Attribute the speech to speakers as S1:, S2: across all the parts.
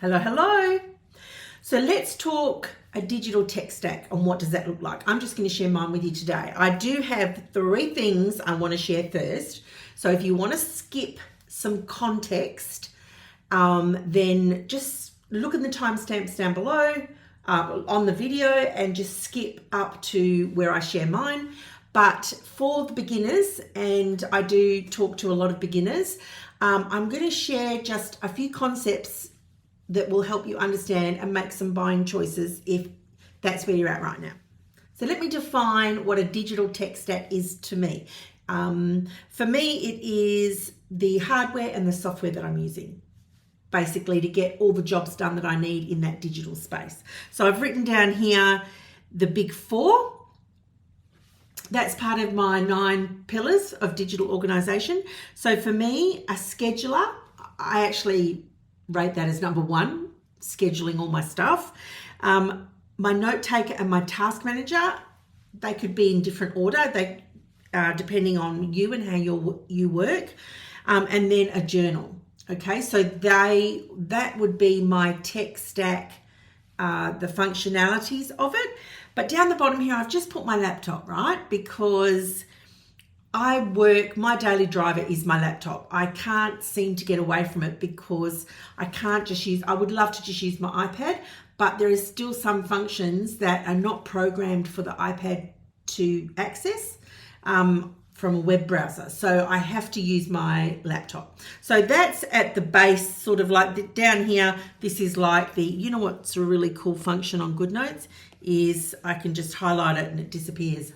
S1: Hello, hello. So let's talk a digital tech stack and what does that look like. I'm just going to share mine with you today. I do have 3 things I want to share first. So if you want to skip some context, then just look at the timestamps down below on the video and just skip up to where I share mine. But for the beginners, and I do talk to a lot of beginners, I'm going to share just a few concepts that will help you understand and make some buying choices if that's where you're at right now. So let me define what a digital tech stack is to me. For me, it is the hardware and the software that I'm using, basically to get all the jobs done that I need in that digital space. So I've written down here the big 4. That's part of my 9 pillars of digital organization. So for me, a scheduler, I actually rate that as number 1, scheduling all my stuff. My note taker and my task manager, they could be in different order, they depending on you and how you work. And then a journal. Okay, so that would be my tech stack, the functionalities of it. But down the bottom here, I've just put my laptop, right? Because I work, my daily driver is my laptop. I can't seem to get away from it because I can't just use, I would love to just use my iPad, but there is still some functions that are not programmed for the iPad to access from a web browser. So I have to use my laptop. So that's at the base, sort of like down here, this is like the, you know what's a really cool function on GoodNotes is I can just highlight it and it disappears.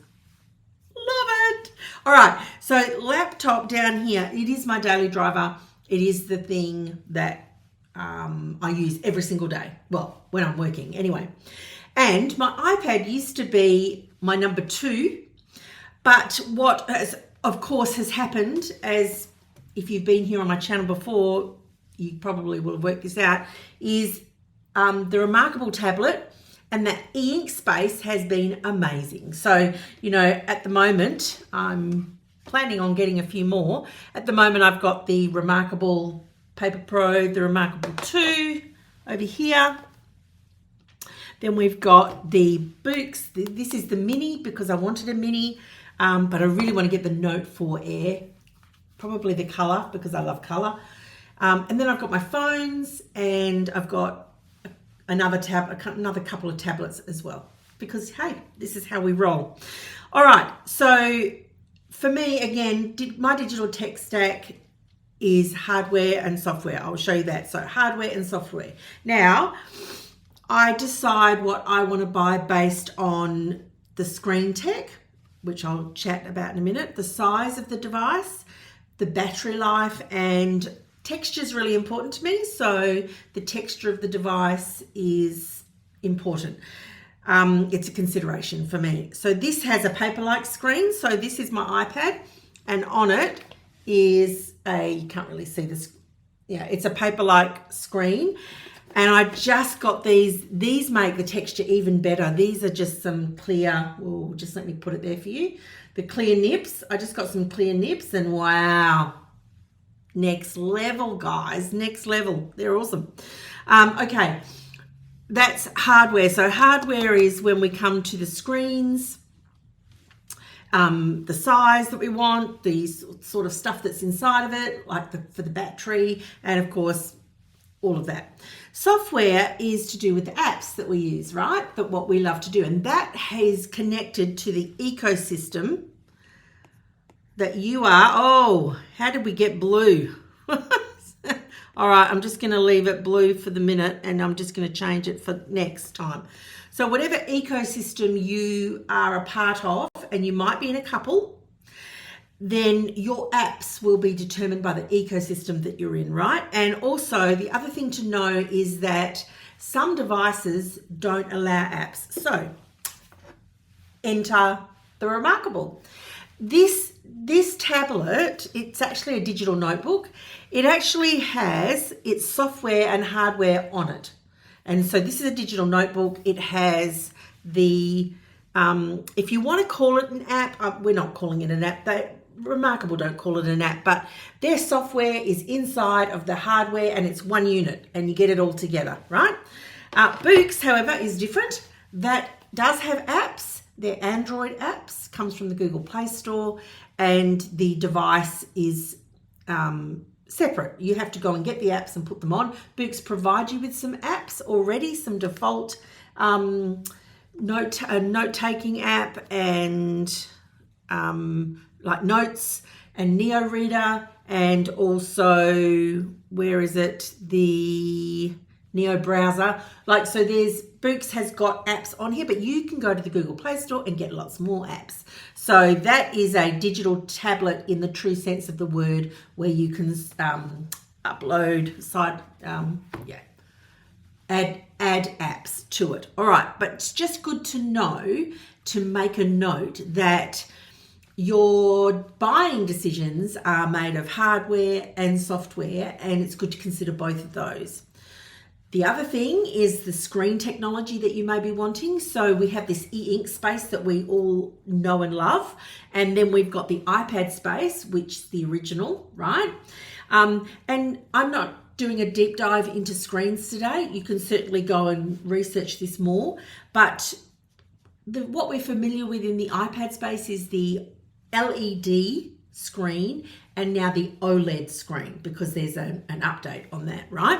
S1: All right, so laptop down here, it is my daily driver. It is the thing that I use every single day. Well, when I'm working anyway. And my iPad used to be my number 2. But what has, of course, has happened, as if you've been here on my channel before, you probably will have worked this out, is the Remarkable tablet. And that e-ink space has been amazing. So, you know, at the moment, I'm planning on getting a few more. At the moment, I've got the Remarkable Paper Pro, the Remarkable 2 over here. Then we've got the Boox. This is the mini because I wanted a mini, but I really want to get the Note 4 Air. Probably the colour because I love colour. And then I've got my phones and I've got another couple of tablets as well, because hey, this is how we roll. All right, so for me, again, my digital tech stack is hardware and software. I'll show you that. So hardware and software. Now, I decide what I want to buy based on the screen tech, which I'll chat about in a minute, the size of the device, the battery life, and texture is really important to me, so the texture of the device is important. It's a consideration for me. So this has a paper-like screen. So this is my iPad, and on it is you can't really see this. Yeah, it's a paper-like screen. And I just got these. These make the texture even better. These are just some clear, just let me put it there for you. The clear nibs. I just got some clear nibs, and wow. Next level, guys, next level. They're awesome. Okay, that's hardware. So hardware is when we come to the screens, the size that we want, the sort of stuff that's inside of it, like for the battery, and of course, all of that. Software is to do with the apps that we use, right? That what we love to do. And that is connected to the ecosystem that you are. How did we get blue? All right, I'm just going to leave it blue for the minute and I'm just going to change it for next time. So whatever ecosystem you are a part of, and you might be in a couple, then your apps will be determined by the ecosystem that you're in, right? And also the other thing to know is that some devices don't allow apps. So enter the Remarkable. This tablet, it's actually a digital notebook. It actually has its software and hardware on it. And so this is a digital notebook. It has the, if you want to call it an app, we're not calling it an app. Remarkable don't call it an app, but their software is inside of the hardware and it's one unit and you get it all together, right? Boox, however, is different. That does have apps. They're Android apps, comes from the Google Play Store, and the device is separate. You have to go and get the apps and put them on. Boox provides you with some apps already, some default note-taking app and like Notes and Neo Reader, and also, where is it? The Neo browser. Like, so Boox has got apps on here, but you can go to the Google Play Store and get lots more apps. So that is a digital tablet in the true sense of the word, where you can upload, add apps to it. All right, but it's just good to know, to make a note that your buying decisions are made of hardware and software, and it's good to consider both of those. The other thing is the screen technology that you may be wanting. So we have this e-ink space that we all know and love, and then we've got the iPad space, which is the original, right? And I'm not doing a deep dive into screens today. You can certainly go and research this more, but what we're familiar with in the iPad space is the LED screen and now the OLED screen, because there's an update on that, right?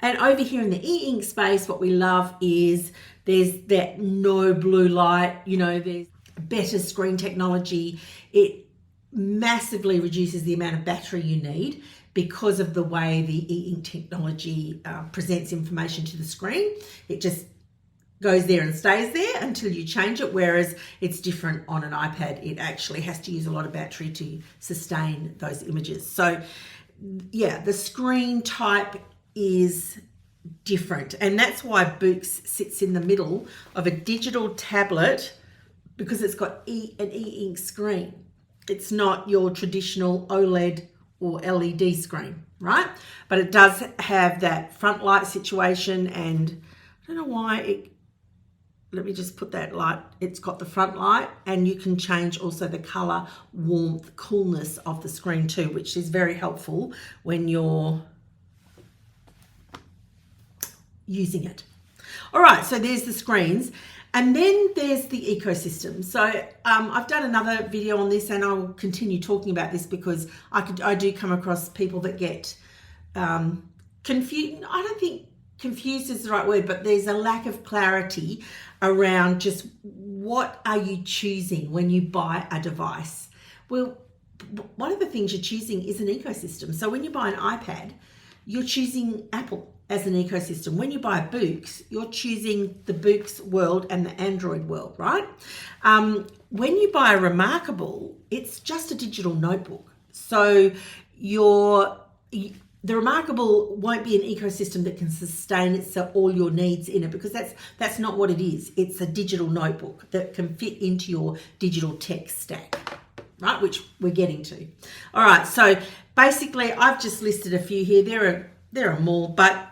S1: And over here in the e-ink space, what we love is there's that no blue light, there's better screen technology. It massively reduces the amount of battery you need because of the way the e-ink technology presents information to the screen. It just goes there and stays there until you change it, whereas it's different on an iPad. It actually has to use a lot of battery to sustain those images. So yeah, the screen type is different, and that's why Boox sits in the middle of a digital tablet, because it's got an e-ink screen. It's not your traditional OLED or LED screen, right? But it does have that front light situation, and I don't know why let me just put that light. It's got the front light, and you can change also the color, warmth, coolness of the screen too, which is very helpful when you're using it. All right, so there's the screens, and then there's the ecosystem. So I've done another video on this, and I will continue talking about this because I do come across people that get confused. I don't think confused is the right word, but there's a lack of clarity around just what are you choosing when you buy a device. Well, one of the things you're choosing is an ecosystem. So when you buy an iPad, you're choosing Apple as an ecosystem. When you buy a Boox, you're choosing the Boox world and the Android world, right? When you buy a Remarkable, it's just a digital notebook. So the Remarkable won't be an ecosystem that can sustain itself, all your needs in it, because that's not what it is. It's a digital notebook that can fit into your digital tech stack, right? Which we're getting to. All right, so basically I've just listed a few here. There are more, but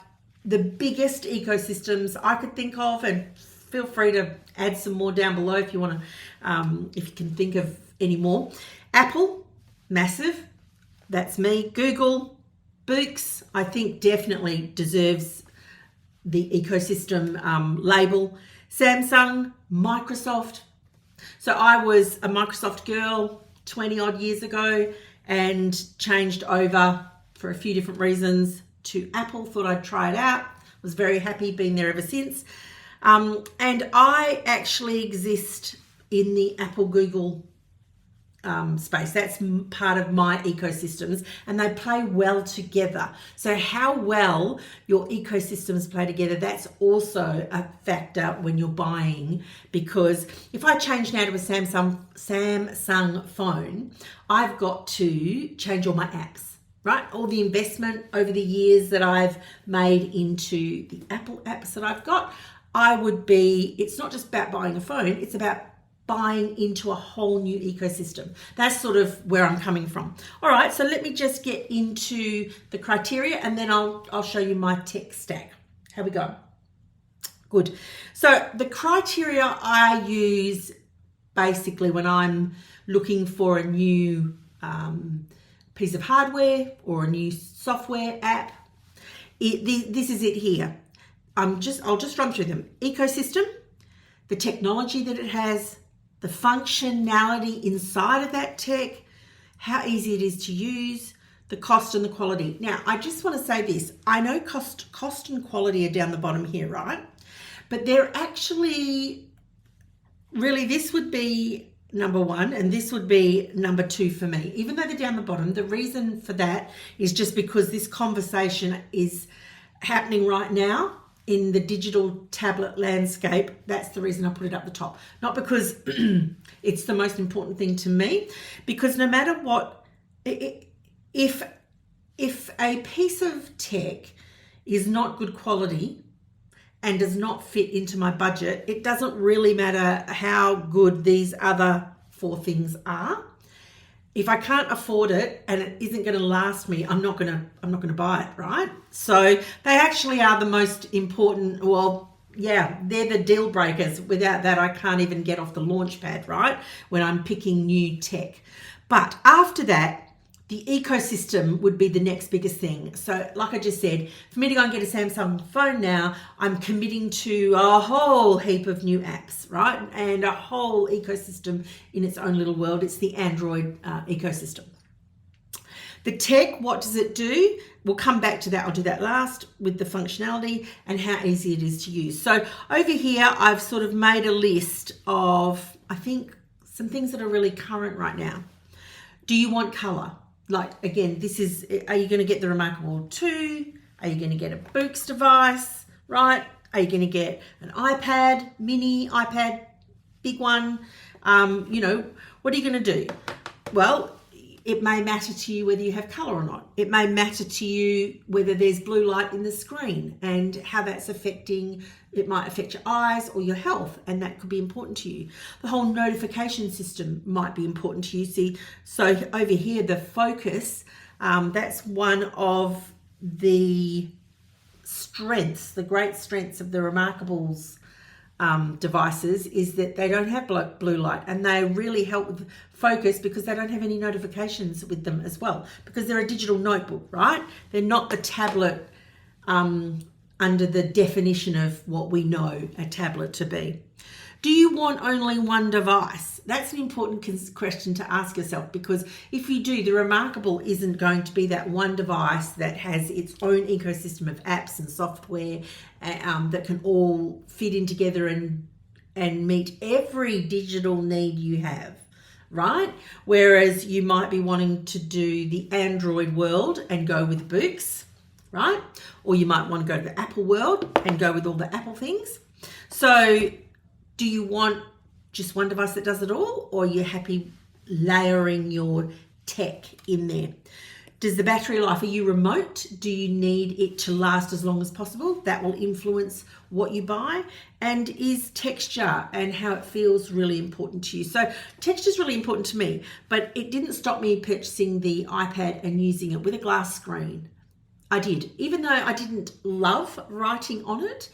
S1: the biggest ecosystems I could think of, and feel free to add some more down below if you want to, if you can think of any more. Apple, massive. That's me. Google, Boox, I think definitely deserves the ecosystem label. Samsung, Microsoft. So I was a Microsoft girl 20 odd years ago and changed over for a few different reasons to Apple. Thought I'd try it out. Was very happy, been there ever since. And I actually exist in the Apple Google space. That's part of my ecosystems, and they play well together. So how well your ecosystems play together, that's also a factor when you're buying, because if I change now to a Samsung phone, I've got to change all my apps, right? All the investment over the years that I've made into the Apple apps that I've got, it's not just about buying a phone, it's about buying into a whole new ecosystem. That's sort of where I'm coming from. All right, so let me just get into the criteria, and then I'll show you my tech stack. How we go? Good. So the criteria I use basically when I'm looking for a new piece of hardware or a new software app. This is it here. I'll just run through them. Ecosystem, the technology that it has, the functionality inside of that tech, how easy it is to use, the cost and the quality. Now, I just want to say this. I know cost and quality are down the bottom here, right? But they're actually, really, this would be number one and this would be number two for me. Even though they're down the bottom, the reason for that is just because this conversation is happening right now in the digital tablet landscape. That's the reason I put it up the top. Not because it's the most important thing to me, because no matter what, if a piece of tech is not good quality and does not fit into my budget, it doesn't really matter how good these other four things are. If I can't afford it and it isn't going to last me, I'm not going to buy it, right? So they actually are the most important. Well, yeah, they're the deal breakers. Without that, I can't even get off the launch pad, right? When I'm picking new tech. But after that, the ecosystem would be the next biggest thing. So like I just said, for me to go and get a Samsung phone now, I'm committing to a whole heap of new apps, right? And a whole ecosystem in its own little world. It's the Android ecosystem. The tech, what does it do? We'll come back to that. I'll do that last with the functionality and how easy it is to use. So over here, I've sort of made a list of, I think, some things that are really current right now. Do you want color? Like, again, this is, are you going to get the Remarkable 2? Are you going to get a Boox device, right? Are you going to get an iPad, mini iPad, big one? You know, what are you going to do? Well, it may matter to you whether you have color or not. It may matter to you whether there's blue light in the screen and how that's affecting, it might affect your eyes or your health, and that could be important to you. The whole notification system might be important to you. See, so over here, the focus, that's one of the strengths, the great strengths of the Remarkables devices is that they don't have blue light, and they really help with focus because they don't have any notifications with them as well, because they're a digital notebook, right? They're not the tablet under the definition of what we know a tablet to be. Do you want only one device? That's an important question to ask yourself, because if you do, the Remarkable isn't going to be that one device that has its own ecosystem of apps and software that can all fit in together and meet every digital need you have, right? Whereas you might be wanting to do the Android world and go with Boox, right? Or you might want to go to the Apple world and go with all the Apple things. So do you want just one device that does it all, or are you happy layering your tech in there? Does the battery life, are you remote? Do you need it to last as long as possible? That will influence what you buy. And is texture and how it feels really important to you? So texture is really important to me, but it didn't stop me purchasing the iPad and using it with a glass screen. I did, even though I didn't love writing on it.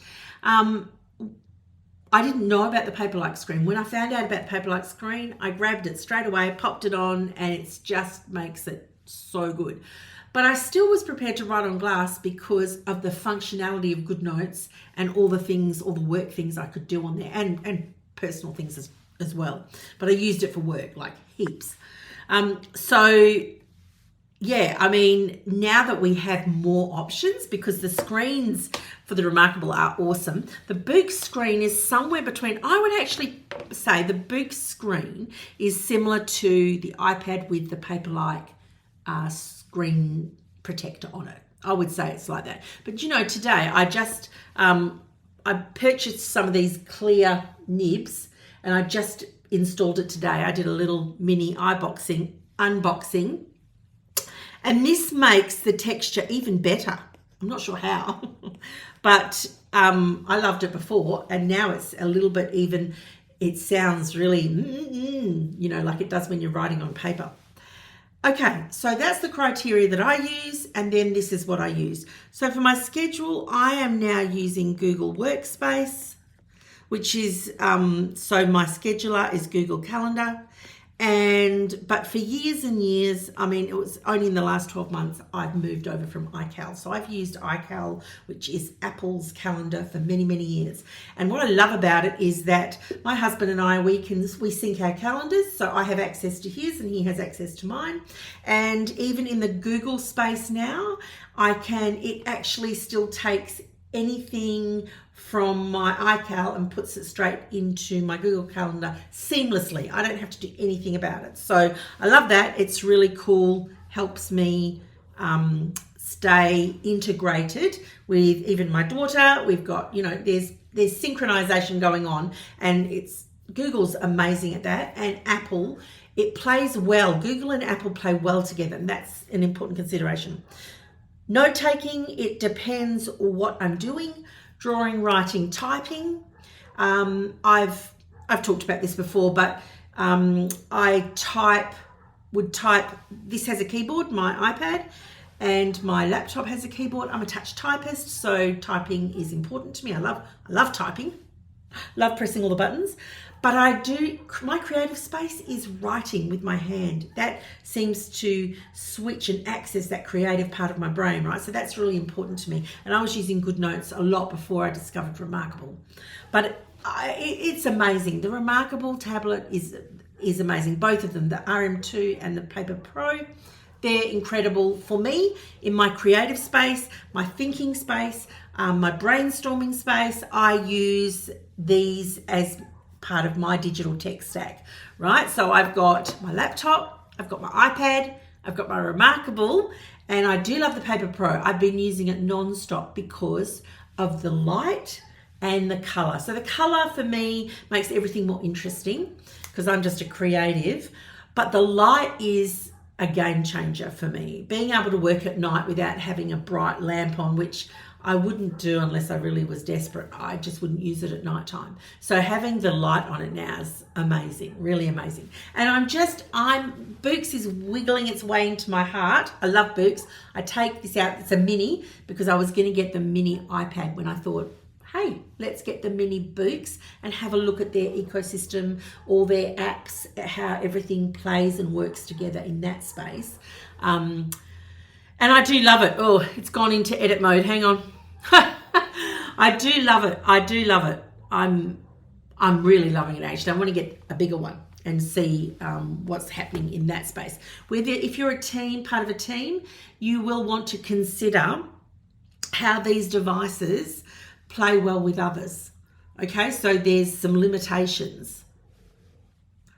S1: I didn't know about the Paperlike screen. When I found out about the Paperlike screen, I grabbed it straight away, popped it on, and it just makes it so good. But I still was prepared to write on glass because of the functionality of GoodNotes and all the things, all the work things I could do on there, and personal things as well. But I used it for work, like heaps. Yeah, I mean, now that we have more options, because the screens for the Remarkable are awesome, the Boox screen is somewhere between, I would actually say the Boox screen is similar to the iPad with the Paperlike screen protector on it. I would say it's like that. But you know, today I just, I purchased some of these clear nibs and I just installed it today. I did a little mini unboxing. And this makes the texture even better. I'm not sure how, but I loved it before, and now it's a little bit even, it sounds really, you know, like it does when you're writing on paper. Okay, so that's the criteria that I use, and then this is what I use. So for my schedule, I am now using Google Workspace, which is, so my scheduler is Google Calendar. But for years and years, I mean, it was only in the last 12 months I've moved over from iCal. So I've used iCal, which is Apple's calendar, for many, many years. And what I love about it is that my husband and I, we sync our calendars. So I have access to his and he has access to mine. And even in the Google space now, it actually still takes anything from my iCal and puts it straight into my Google Calendar seamlessly. I don't have to do anything about it. So I love that. It's really cool, helps me stay integrated with even my daughter. We've got, there's synchronization going on, and Google's amazing at that, and Apple, it plays well. Google and Apple play well together, and that's an important consideration. Note taking, it depends what I'm doing. Drawing, writing, typing. I've talked about this before, but I would type. This has a keyboard, my iPad, and my laptop has a keyboard. I'm a touch typist, so typing is important to me. I love typing. Love pressing all the buttons. But my creative space is writing with my hand. That seems to switch and access that creative part of my brain, right? So that's really important to me. And I was using GoodNotes a lot before I discovered Remarkable. But it's amazing. The Remarkable tablet is amazing. Both of them, the RM2 and the Paper Pro, they're incredible for me in my creative space, my thinking space, my brainstorming space. I use these as part of my digital tech stack, right? So I've got my laptop, I've got my iPad, I've got my Remarkable, and I do love the Paper Pro. I've been using it non-stop because of the light and the color. So the color for me makes everything more interesting because I'm just a creative, but the light is a game changer for me. Being able to work at night without having a bright lamp on, which I wouldn't do unless I really was desperate. I just wouldn't use it at nighttime. So having the light on it now is amazing, really amazing. And Boox is wiggling its way into my heart. I love Boox. I take this out, it's a mini, because I was going to get the mini iPad when I thought, hey, let's get the mini Boox and have a look at their ecosystem, all their apps, how everything plays and works together in that space. And I do love it. Oh, it's gone into edit mode. Hang on. I do love it. I'm really loving it, actually. I want to get a bigger one and see what's happening in that space. If you're part of a team, you will want to consider how these devices play well with others. Okay, so there's some limitations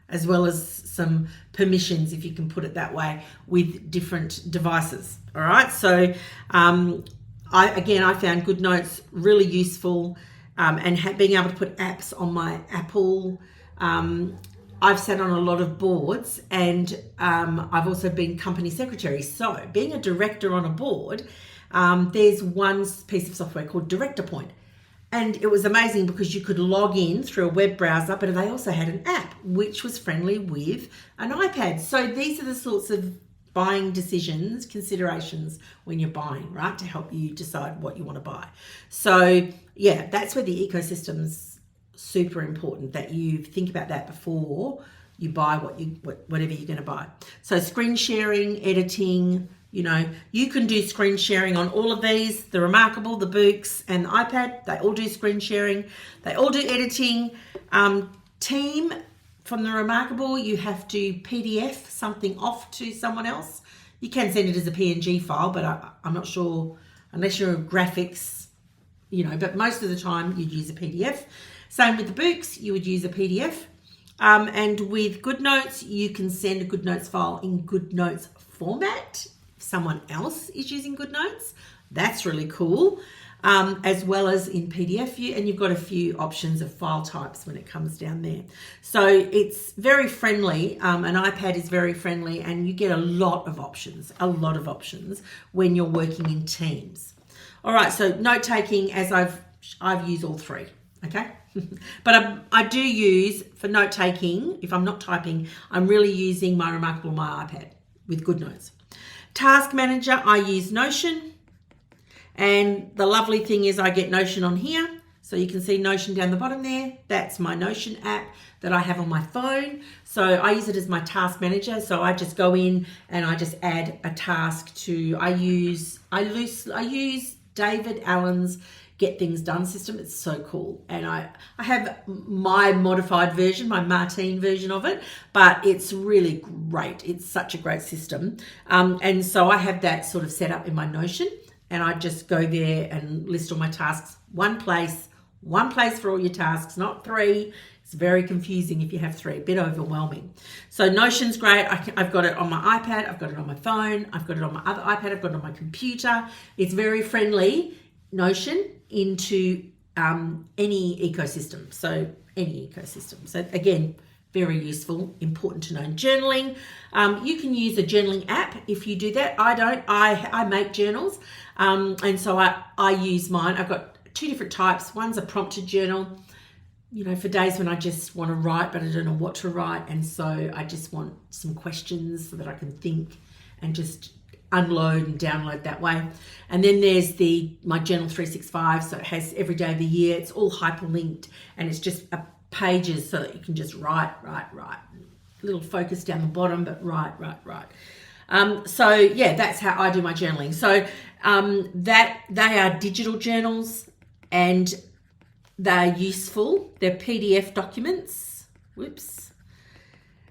S1: as well as some permissions, if you can put it that way, with different devices. All right, so I found GoodNotes really useful, and being able to put apps on my Apple. I've sat on a lot of boards, and I've also been company secretary. So being a director on a board, there's one piece of software called Director Point. And it was amazing because you could log in through a web browser, but they also had an app which was friendly with an iPad. So these are the sorts of buying decisions, considerations when you're buying, right, to help you decide what you want to buy. So yeah, that's where the ecosystem's super important, that you think about that before you buy whatever you're going to buy. So screen sharing, editing, you can do screen sharing on all of these, the Remarkable, the Boox, and the iPad. They all do screen sharing. They all do editing. Team, from the Remarkable, you have to PDF something off to someone else. You can send it as a PNG file, but I'm not sure, unless you're a graphics, but most of the time you'd use a PDF. Same with the Boox, you would use a PDF. And with GoodNotes, you can send a GoodNotes file in GoodNotes format. Someone else is using GoodNotes. That's really cool, as well as in PDF, and you've got a few options of file types when it comes down there. So it's very friendly. An iPad is very friendly, and you get a lot of options when you're working in teams. All right, so note taking, as I've used all three, okay? But I do use, for note taking, if I'm not typing, I'm really using my Remarkable, my iPad with GoodNotes. Task Manager, I use Notion, and the lovely thing is I get Notion on here, So you can see Notion down the bottom there. That's my Notion app that I have on my phone. So I use it as my task manager. So I just go in and I just add a task to, I use David Allen's Get Things Done system. It's so cool. And I have my modified version, my Martine version of it, but it's really great. It's such a great system. And so I have that sort of set up in my Notion, and I just go there and list all my tasks. One place for all your tasks, not three. It's very confusing if you have three, a bit overwhelming. So Notion's great. I've got it on my iPad, I've got it on my phone, I've got it on my other iPad, I've got it on my computer. It's very friendly, Notion, into any ecosystem. So any ecosystem. So again, very useful, important to know. Journaling, you can use a journaling app if you do that. I don't. I make journals, and so I use mine. I've got two different types. One's a prompted journal, for days when I just want to write, but I don't know what to write, and so I just want some questions so that I can think and just unload and download that way. And then there's my Journal 365, so it has every day of the year. It's all hyperlinked, and it's just pages so that you can just write. A little focus down the bottom, but write. So yeah, that's how I do my journaling. So that they are digital journals, and they're useful. They're PDF documents. Whoops.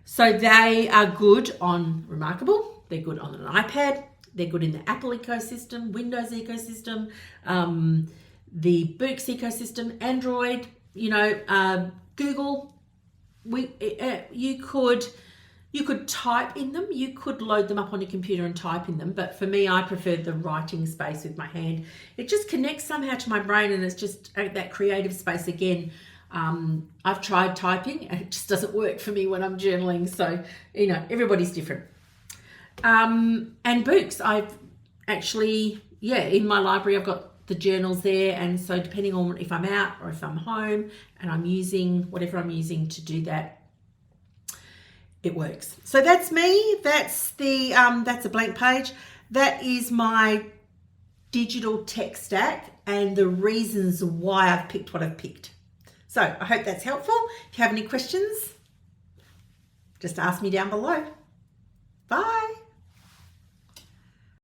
S1: So they are good on Remarkable. They're good on an iPad. They're good in the Apple ecosystem, Windows ecosystem, the Boox ecosystem, Android, Google. You could type in them. You could load them up on your computer and type in them. But for me, I prefer the writing space with my hand. It just connects somehow to my brain, and it's just that creative space again. I've tried typing, and it just doesn't work for me when I'm journaling. So, everybody's different. And Boox, I've actually, in my library, I've got the journals there. And so depending on if I'm out or if I'm home and I'm using whatever I'm using to do that, it works. So that's me. That's that's a blank page. That is my digital tech stack and the reasons why I've picked what I've picked. So I hope that's helpful. If you have any questions, just ask me down below. Bye.